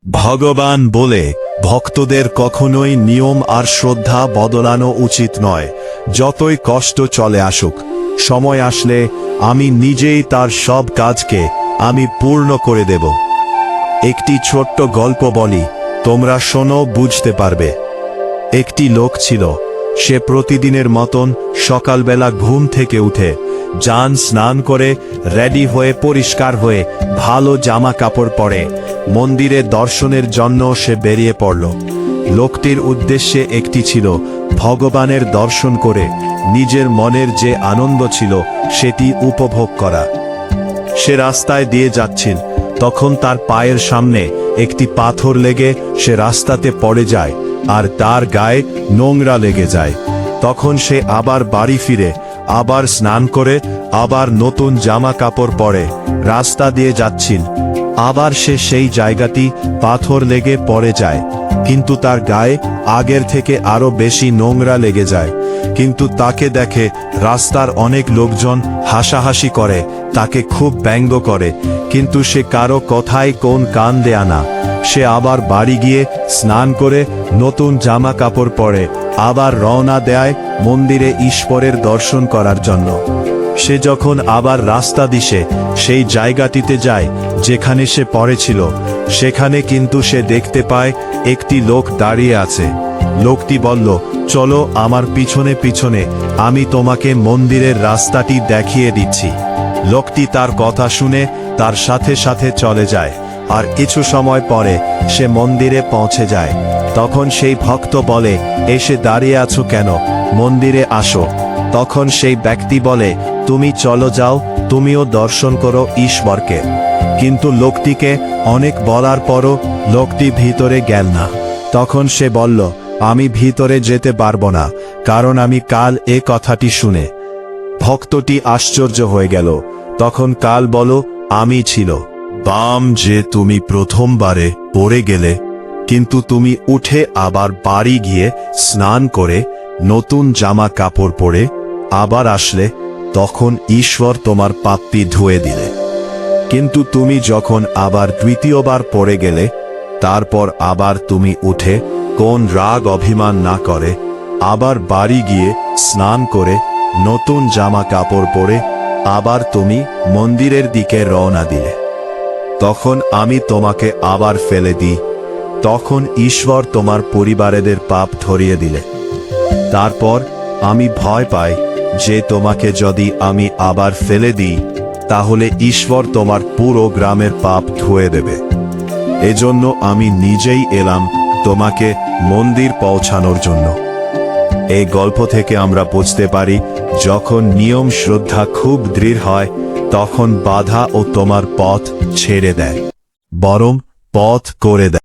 ভগবান বলে ভক্তদের কখনোই নিয়ম আর শ্রদ্ধা বদলানো উচিত নয়। যতই কষ্ট চলে আসুক, সময় আসলে আমি নিজেই তার সব কাজকে আমি পূর্ণ করে দেব। একটি ছোট্ট গল্প বলি, তোমরা শোনো, বুঝতে পারবে। একটি লোক ছিল, সে প্রতিদিনের মতন সকালবেলা ঘুম থেকে উঠে স্নান করে রেডি হয়ে পরিষ্কার হয়ে ভালো জামা কাপড় পরে মন্দিরে দর্শনের জন্য সে বেরিয়ে পড়ল। লোকটির উদ্দেশ্যে একটি ছিল, ভগবানের দর্শন করে নিজের মনের যে আনন্দ ছিল সেটি উপভোগ করা। সে রাস্তায় দিয়ে যাচ্ছিল, তখন তার পায়ের সামনে একটি পাথর লেগে সে রাস্তাতে পড়ে যায় আর তার গায়ে নোংরা লেগে যায়। তখন সে আবার বাড়ি ফিরে আবার স্নান করে আবার নতুন জামা কাপড় পরে রাস্তা দিয়ে যাচ্ছিল। আবার সে সেই জায়গাটি পাথর লেগে পড়ে যায়, কিন্তু তার গায়ে আগের থেকে আরো বেশি নোংরা লেগে যায়। কিন্তু তাকে দেখে রাস্তার অনেক লোকজন হাসাহাসি করে, তাকে খুব ব্যঙ্গ করে, কিন্তু সে কারো কথায় কোন কান দেয়া না। সে আবার বাড়ি গিয়ে স্নান করে নতুন জামা কাপড় পরে আবার রওনা দেয় মন্দিরে ঈশ্বরের দর্শন করার জন্য। সে যখন আবার রাস্তা দিশে সেই জায়গাটিতে যায় যেখানে সে পড়েছিল, সেখানে কিন্তু সে দেখতে পায় একটি লোক দাঁড়িয়ে আছে। লোকটি বলল, চলো আমার পিছনে পিছনে, আমি তোমাকে মন্দিরের রাস্তাটি দেখিয়ে দিচ্ছি। লোকটি তার কথা শুনে তার সাথে সাথে চলে যায়, আর কিছু সময় পরে সে মন্দিরে পৌঁছে যায়। তখন সেই ভক্ত বলে, এসে দাঁড়িয়ে আছো কেন, মন্দিরে আসো। তখন সেই ব্যক্তি বলে, তুমি চলো যাও, তুমিও দর্শন করো ঈশ্বরকে। কিন্তু লোকটিকে অনেক বলার পরও লোকটি ভিতরে গেল না। তখন সে বলল, আমি ভিতরে যেতে পারবো না, কারণ আমি কাল এ কথাটি শুনে। ভক্তটি আশ্চর্য হয়ে গেল। তখন কাল বলো, আমি ছিল বাম যে তুমি প্রথমবারে পড়ে গেলে, কিন্তু তুমি উঠে আবার বাড়ি গিয়ে স্নান করে নতুন জামা কাপড় পরে আবার আসলে, তখন ঈশ্বর তোমার পাপটি ধুয়ে দিলে। কিন্তু তুমি যখন আবার দ্বিতীয়বার পড়ে গেলে, তারপর আবার তুমি উঠে কোন রাগ অভিমান না করে আবার বাড়ি গিয়ে স্নান করে নতুন জামা কাপড় পরে আবার তুমি মন্দিরের দিকে রওনা দিলে। তখন আমি তোমাকে আবার ফেলে দিই, তখন ঈশ্বর তোমার পরিবারেদের পাপ ধরিয়ে দিলে। তারপর আমি ভয় পাই যে তোমাকে যদি আমি আবার ফেলে দিই, তাহলে ঈশ্বর তোমার পুরো গ্রামের পাপ ধুয়ে দেবে। এজন্য আমি নিজেই এলাম তোমাকে মন্দির পৌঁছানোর জন্য। এই গল্প থেকে আমরা বুঝতে পারি, যখন নিয়ম শ্রদ্ধা খুব দৃঢ় হয়, তখন বাধা ও তোমার পথ ছেড়ে দেয়, বরং পথ করে দেয়।